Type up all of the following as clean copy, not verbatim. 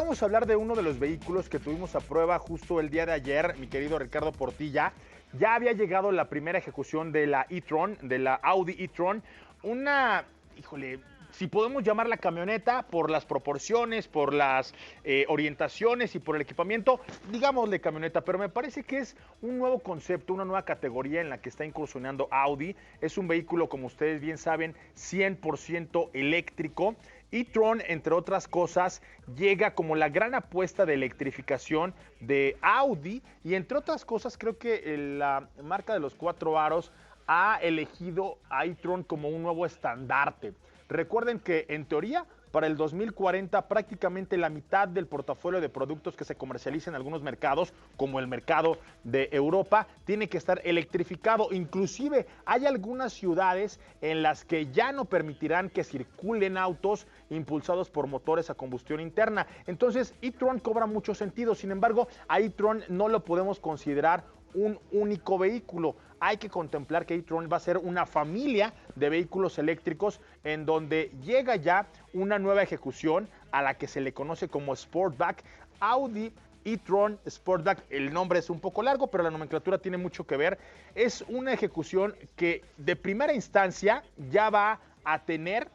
vamos a hablar de uno de los vehículos que tuvimos a prueba justo el día de ayer, mi querido Ricardo Portilla. Ya había llegado la primera ejecución de la e-tron, de la Audi e-tron. Una, híjole, si podemos llamarla camioneta por las proporciones, por las orientaciones y por el equipamiento, digámosle camioneta, pero me parece que es un nuevo concepto, una nueva categoría en la que está incursionando Audi. Es un vehículo, como ustedes bien saben, 100% eléctrico. e-tron, entre otras cosas, llega como la gran apuesta de electrificación de Audi y entre otras cosas creo que la marca de los cuatro aros ha elegido a e-tron como un nuevo estandarte. Recuerden que en teoría para el 2040 prácticamente la mitad del portafolio de productos que se comercializan en algunos mercados, como el mercado de Europa, tiene que estar electrificado. Inclusive hay algunas ciudades en las que ya no permitirán que circulen autos impulsados por motores a combustión interna. Entonces e-tron cobra mucho sentido. Sin embargo, a e-tron no lo podemos considerar un único vehículo. Hay que contemplar que e-tron va a ser una familia de vehículos eléctricos en donde llega ya una nueva ejecución a la que se le conoce como Sportback. Audi e-tron Sportback, el nombre es un poco largo, pero la nomenclatura tiene mucho que ver. Es una ejecución que de primera instancia ya va a tener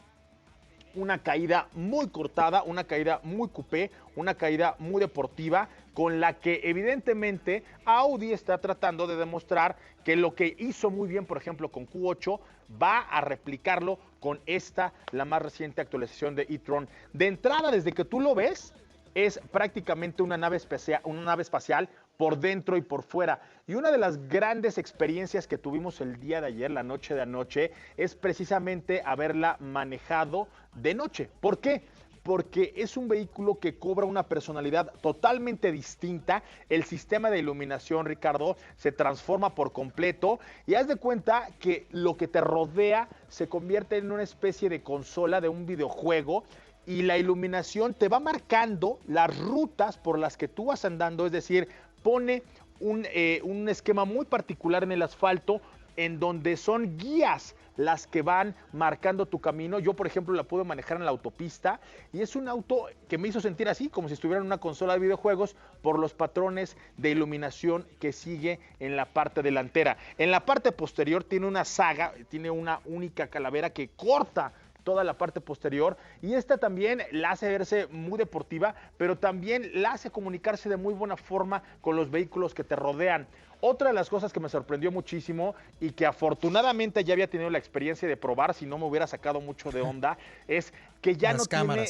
una caída muy cortada, una caída muy coupé, una caída muy deportiva, con la que evidentemente Audi está tratando de demostrar que lo que hizo muy bien, por ejemplo, con Q8, va a replicarlo con esta, la más reciente actualización de e-tron. De entrada, desde que tú lo ves, es prácticamente una nave espacial por dentro y por fuera. Y una de las grandes experiencias que tuvimos el día de ayer, la noche de anoche, es precisamente haberla manejado de noche. ¿Por qué? Porque es un vehículo que cobra una personalidad totalmente distinta. El sistema de iluminación, Ricardo, se transforma por completo y haz de cuenta que lo que te rodea se convierte en una especie de consola de un videojuego y la iluminación te va marcando las rutas por las que tú vas andando, es decir, pone un esquema muy particular en el asfalto en donde son guías las que van marcando tu camino. Yo, por ejemplo, la pude manejar en la autopista y es un auto que me hizo sentir así, como si estuviera en una consola de videojuegos por los patrones de iluminación que sigue en la parte delantera. En la parte posterior tiene una saga, tiene una única calavera que corta toda la parte posterior y esta también la hace verse muy deportiva, pero también la hace comunicarse de muy buena forma con los vehículos que te rodean. Otra de las cosas que me sorprendió muchísimo y que afortunadamente ya había tenido la experiencia de probar, si no me hubiera sacado mucho de onda, es que ya no tiene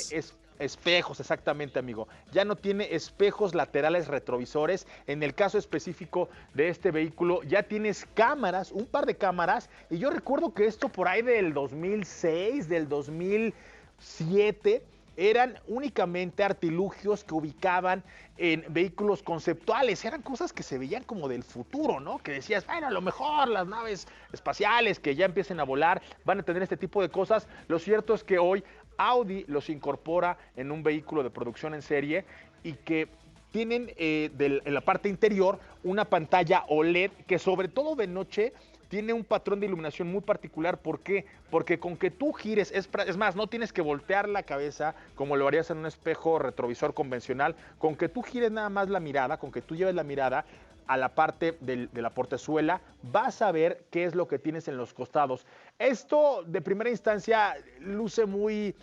espejos, exactamente, amigo. Ya no tiene espejos laterales retrovisores. En el caso específico de este vehículo, ya tienes cámaras, un par de cámaras. Y yo recuerdo que esto por ahí del 2006, del 2007, eran únicamente artilugios que ubicaban en vehículos conceptuales, eran cosas que se veían como del futuro, ¿no? Que decías, bueno, a lo mejor las naves espaciales que ya empiecen a volar van a tener este tipo de cosas. Lo cierto es que hoy Audi los incorpora en un vehículo de producción en serie y que tienen en la parte interior una pantalla OLED que sobre todo de noche tiene un patrón de iluminación muy particular. ¿Por qué? Porque con que tú gires, es más, no tienes que voltear la cabeza como lo harías en un espejo retrovisor convencional. Con que tú gires nada más la mirada, con que tú lleves la mirada a la parte de la portezuela, vas a ver qué es lo que tienes en los costados. Esto de primera instancia luce muy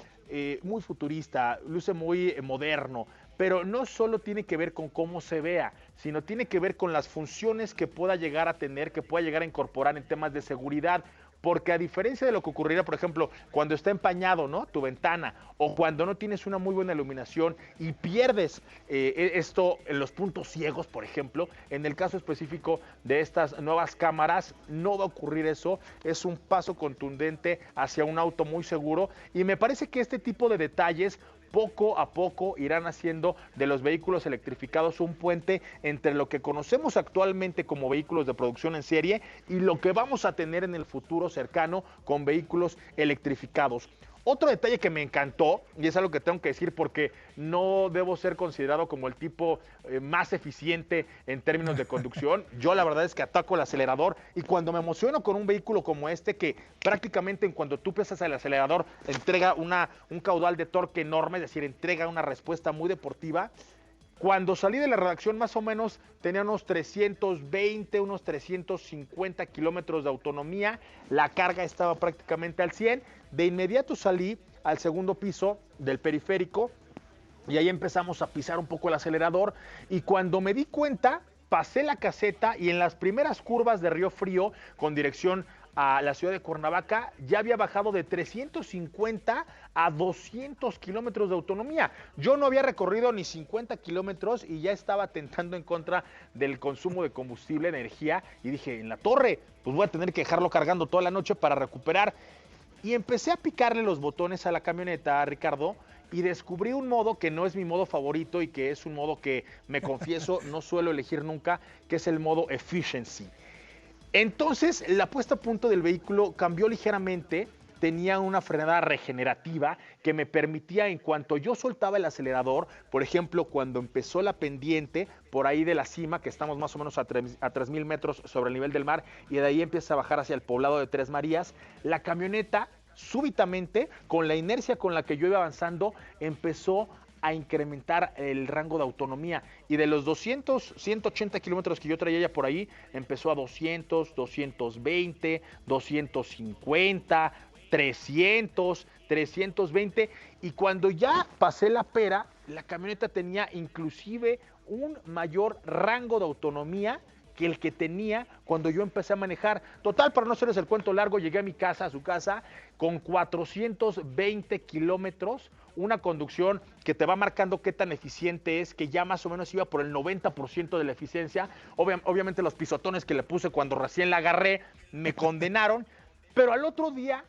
futurista, luce muy moderno, pero no solo tiene que ver con cómo se vea, sino tiene que ver con las funciones que pueda llegar a tener, que pueda llegar a incorporar en temas de seguridad. Porque a diferencia de lo que ocurriría, por ejemplo, cuando está empañado, ¿no?, tu ventana, o cuando no tienes una muy buena iluminación y pierdes esto en los puntos ciegos, por ejemplo, en el caso específico de estas nuevas cámaras, no va a ocurrir eso. Es un paso contundente hacia un auto muy seguro y me parece que este tipo de detalles poco a poco irán haciendo de los vehículos electrificados un puente entre lo que conocemos actualmente como vehículos de producción en serie y lo que vamos a tener en el futuro cercano con vehículos electrificados. Otro detalle que me encantó, y es algo que tengo que decir porque no debo ser considerado como el tipo más eficiente en términos de conducción. Yo la verdad es que ataco el acelerador y cuando me emociono con un vehículo como este, que prácticamente en cuando tú pisas el acelerador entrega un caudal de torque enorme, es decir, entrega una respuesta muy deportiva. Cuando salí de la redacción más o menos tenía unos 320, unos 350 kilómetros de autonomía, la carga estaba prácticamente al 100, de inmediato salí al segundo piso del periférico y ahí empezamos a pisar un poco el acelerador y cuando me di cuenta pasé la caseta y en las primeras curvas de Río Frío con dirección a la ciudad de Cuernavaca, ya había bajado de 350 a 200 kilómetros de autonomía. Yo no había recorrido ni 50 kilómetros y ya estaba tentando en contra del consumo de combustible, energía, y dije, en la torre, pues voy a tener que dejarlo cargando toda la noche para recuperar. Y empecé a picarle los botones a la camioneta, Ricardo, y descubrí un modo que no es mi modo favorito y que es un modo que, me confieso, no suelo elegir nunca, que es el modo Efficiency. Entonces, la puesta a punto del vehículo cambió ligeramente, tenía una frenada regenerativa que me permitía, en cuanto yo soltaba el acelerador, por ejemplo, cuando empezó la pendiente, por ahí de la cima, que estamos más o menos a 3,000 metros sobre el nivel del mar, y de ahí empieza a bajar hacia el poblado de Tres Marías, la camioneta súbitamente, con la inercia con la que yo iba avanzando, empezó a incrementar el rango de autonomía y de los 200, 180 kilómetros que yo traía ya por ahí, empezó a 200, 220, 250, 300, 320 y cuando ya pasé la pera, la camioneta tenía inclusive un mayor rango de autonomía que el que tenía cuando yo empecé a manejar. Total, para no hacerles el cuento largo, llegué a mi casa, a su casa, con 420 kilómetros, una conducción que te va marcando qué tan eficiente es, que ya más o menos iba por el 90% de la eficiencia. Obviamente los pisotones que le puse cuando recién la agarré me condenaron, pero al otro día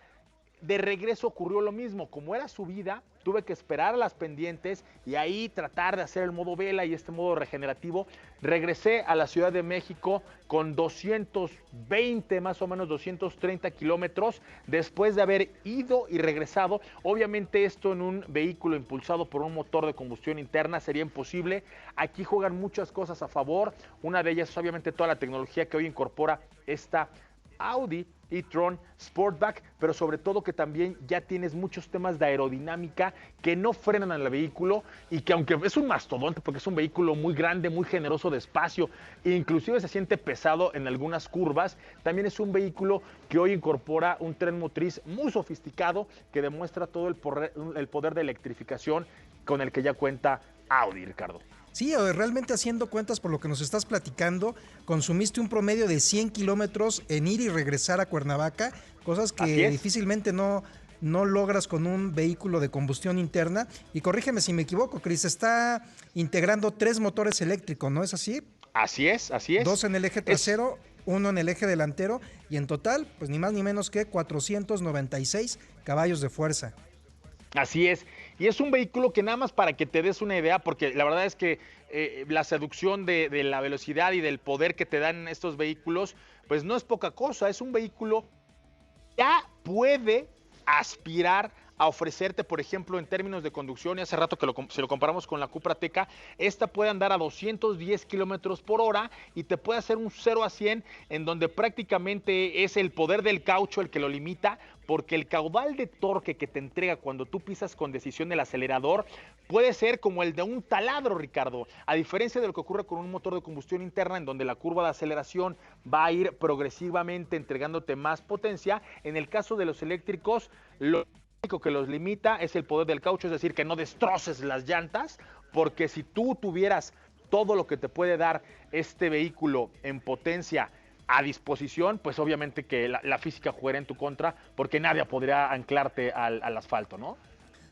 de regreso ocurrió lo mismo. Como era subida, tuve que esperar a las pendientes y ahí tratar de hacer el modo vela y este modo regenerativo. Regresé a la Ciudad de México con 220, más o menos 230 kilómetros, después de haber ido y regresado. Obviamente esto en un vehículo impulsado por un motor de combustión interna sería imposible. Aquí juegan muchas cosas a favor. Una de ellas es obviamente toda la tecnología que hoy incorpora esta Audi e-tron Sportback, pero sobre todo que también ya tienes muchos temas de aerodinámica que no frenan al vehículo y que aunque es un mastodonte porque es un vehículo muy grande, muy generoso de espacio, e inclusive se siente pesado en algunas curvas, también es un vehículo que hoy incorpora un tren motriz muy sofisticado que demuestra todo el poder de electrificación con el que ya cuenta Audi, Ricardo. Sí, realmente haciendo cuentas por lo que nos estás platicando, consumiste un promedio de 100 kilómetros en ir y regresar a Cuernavaca, cosas que difícilmente no logras con un vehículo de combustión interna. Y corrígeme si me equivoco, Cris, está integrando 3 motores eléctricos, ¿no es así? Así es, así es. 2 en el eje trasero, 1 en el eje delantero y en total, pues ni más ni menos que 496 caballos de fuerza. Así es, y es un vehículo que nada más para que te des una idea, porque la verdad es que la seducción de la velocidad y del poder que te dan estos vehículos, pues no es poca cosa, es un vehículo que ya puede aspirar a ofrecerte, por ejemplo, en términos de conducción, y hace rato que si lo comparamos con la Cupra Ateca, esta puede andar a 210 kilómetros por hora y te puede hacer un 0 a 100 en donde prácticamente es el poder del caucho el que lo limita, porque el caudal de torque que te entrega cuando tú pisas con decisión el acelerador puede ser como el de un taladro, Ricardo, a diferencia de lo que ocurre con un motor de combustión interna en donde la curva de aceleración va a ir progresivamente entregándote más potencia. En el caso de los eléctricos, lo único que los limita es el poder del caucho, es decir, que no destroces las llantas, porque si tú tuvieras todo lo que te puede dar este vehículo en potencia a disposición, pues obviamente que la física jugaría en tu contra, porque nadie podría anclarte al asfalto, ¿no?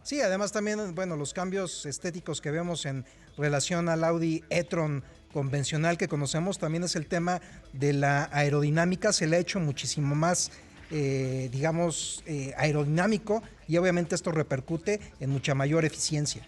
Sí, además también, bueno, los cambios estéticos que vemos en relación al Audi e-tron convencional que conocemos, también es el tema de la aerodinámica, se le ha hecho muchísimo más aerodinámico y obviamente esto repercute en mucha mayor eficiencia.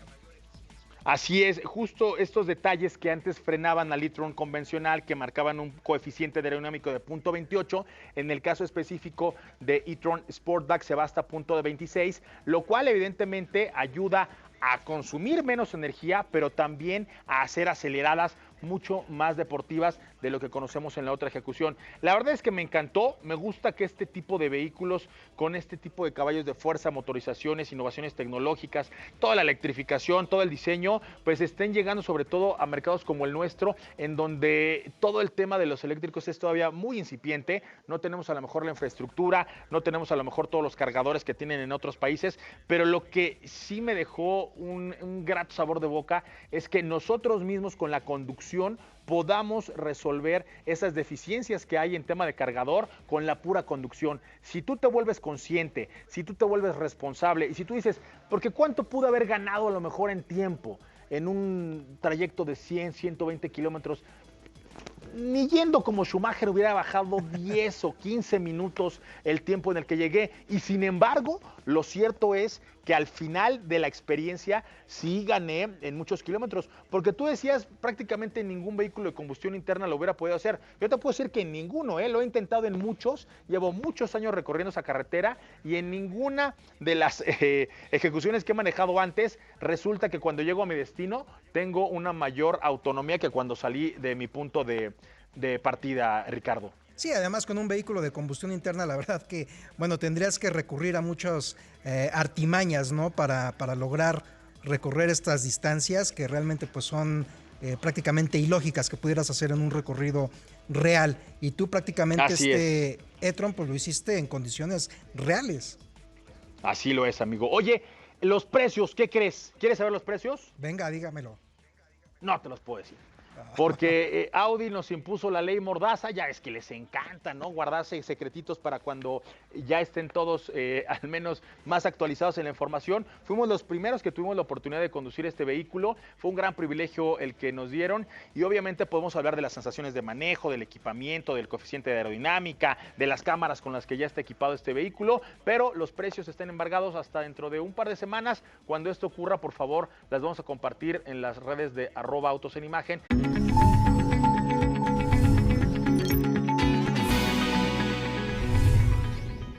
Así es, justo estos detalles que antes frenaban al e-tron convencional, que marcaban un coeficiente de aerodinámico de 0.28, en el caso específico de e-tron Sportback se va hasta 0.26, lo cual evidentemente ayuda a consumir menos energía, pero también a hacer aceleradas mucho más deportivas de lo que conocemos en la otra ejecución. La verdad es que me encantó, me gusta que este tipo de vehículos con este tipo de caballos de fuerza, motorizaciones, innovaciones tecnológicas, toda la electrificación, todo el diseño, pues estén llegando sobre todo a mercados como el nuestro, en donde todo el tema de los eléctricos es todavía muy incipiente, no tenemos a lo mejor la infraestructura, no tenemos a lo mejor todos los cargadores que tienen en otros países, pero lo que sí me dejó un grato sabor de boca es que nosotros mismos con la conducción podamos resolver esas deficiencias que hay en tema de cargador con la pura conducción. Si tú te vuelves consciente, si tú te vuelves responsable y si tú dices, porque ¿cuánto pude haber ganado a lo mejor en tiempo en un trayecto de 100, 120 kilómetros? Ni yendo como Schumacher hubiera bajado 10 o 15 minutos el tiempo en el que llegué. Y sin embargo, lo cierto es que al final de la experiencia sí gané en muchos kilómetros. Porque tú decías, prácticamente ningún vehículo de combustión interna lo hubiera podido hacer. Yo te puedo decir que en ninguno, lo he intentado en muchos. Llevo muchos años recorriendo esa carretera y en ninguna de las ejecuciones que he manejado antes resulta que cuando llego a mi destino tengo una mayor autonomía que cuando salí de mi punto de partida, Ricardo. Sí, además con un vehículo de combustión interna, la verdad que, bueno, tendrías que recurrir a muchas artimañas, ¿no? Para lograr recorrer estas distancias que realmente pues son prácticamente ilógicas que pudieras hacer en un recorrido real. Y tú prácticamente Así este e-tron pues lo hiciste en condiciones reales. Así lo es, amigo. Oye, los precios, ¿qué crees? ¿Quieres saber los precios? Venga, dígamelo. No te los puedo decir. Porque Audi nos impuso la ley Mordaza, ya es que les encanta, ¿no? Guardarse secretitos para cuando ya estén todos al menos más actualizados en la información. Fuimos los primeros que tuvimos la oportunidad de conducir este vehículo, fue un gran privilegio el que nos dieron y obviamente podemos hablar de las sensaciones de manejo, del equipamiento, del coeficiente de aerodinámica, de las cámaras con las que ya está equipado este vehículo, pero los precios están embargados hasta dentro de un par de semanas. Cuando esto ocurra, por favor, las vamos a compartir en las redes de @autos en imagen.